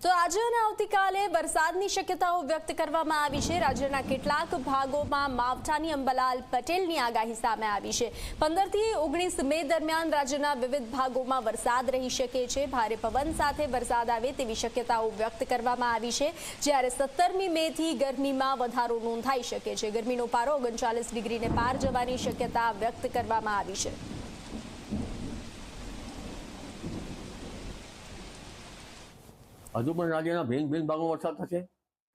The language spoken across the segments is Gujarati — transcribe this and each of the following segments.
તો આજે અને આવતીકાલે વરસાદની શક્યતાઓ વ્યક્ત કરવામાં આવી છે। રાજ્યના કેટલાક ભાગોમાં માવઠાની અંબાલાલ પટેલની આગાહી સામે આવી છે। 15 થી 19 મે દરમિયાન રાજ્યના વિવિધ ભાગોમાં વરસાદ રહી શકે છે। ભારે પવન સાથે વરસાદ આવે તેવી શક્યતાઓ વ્યક્ત કરવામાં આવી છે। જ્યારે 17મી મે થી ગરમીમાં વધારો નોંધાઈ શકે છે। ગરમીનો પારો 39 ડિગ્રીને પાર જવાની શક્યતા વ્યક્ત કરવામાં આવી છે। હજુ પણ રાજ્યના ભિન્ન ભાગોમાં વરસાદ થશે।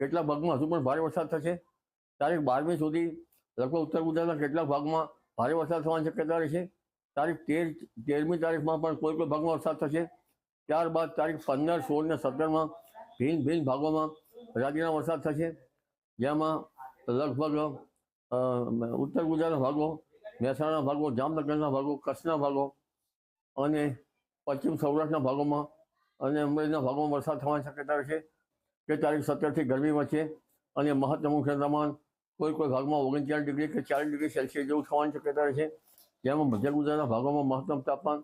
કેટલાક ભાગમાં હજુ પણ ભારે વરસાદ થશે। તારીખ 12મી સુધી લગભગ ઉત્તર ગુજરાતના કેટલાક ભાગમાં ભારે વરસાદ થવાની શક્યતા રહેશે। તારીખ 13મી તારીખમાં પણ કોઈ ભાગમાં વરસાદ થશે। ત્યારબાદ તારીખ 15, 16 ને 17માં ભિન્ન ભાગોમાં રાજ્યના વરસાદ થશે, જેમાં લગભગ ઉત્તર ગુજરાતના ભાગો, મહેસાણાના ભાગો, જામનગરના ભાગો, કચ્છના ભાગો અને પશ્ચિમ સૌરાષ્ટ્રના ભાગોમાં અને અમરેલીના ભાગોમાં વરસાદ થવાની શક્યતા રહેશે। કે તારીખ 17થી ગરમી વધશે અને મહત્તમ તાપમાન કોઈ ભાગમાં 39 ડિગ્રી કે 40 ડિગ્રી સેલ્સિયસ જેવું થવાની શક્યતા રહેશે। જેમાં મધ્ય ગુજરાતના ભાગોમાં મહત્તમ તાપમાન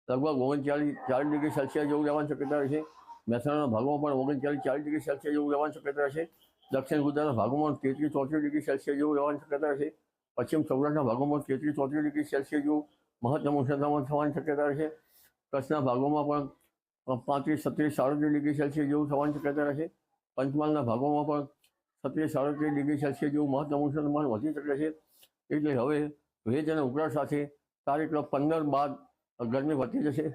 લગભગ 39-40 ડિગ્રી સેલ્સિયસ જેવું રહેવાની શક્યતા રહેશે। મહેસાણાના ભાગોમાં પણ 39-40 ડિગ્રી સેલ્સિયસ જેવું રહેવાની શક્યતા રહેશે। દક્ષિણ ગુજરાતના ભાગોમાં 33-34 ડિગ્રી સેલ્સિયસ જેવું રહેવાની શક્યતા રહેશે। પશ્ચિમ સૌરાષ્ટ્રના ભાગોમાં 33-34 ડિગ્રી સેલ્સિયસ જેવું મહત્તમ તાપમાન થવાની શક્યતા રહેશે। કચ્છના ભાગોમાં પણ 35-37 ડિગ્રી સેલ્સિયસ જેવું થવાની શક્યતા રહેશે। પંચમહાલના ભાગોમાં પણ 37-38 ડિગ્રી સેલ્સિયસ જેવું મહત્તમ તાપમાન વધી શકે છે। એટલે હવે ભેજ અને ઉકળાટ સાથે તારીખ 15 બાદ ગરમી વધતી જશે।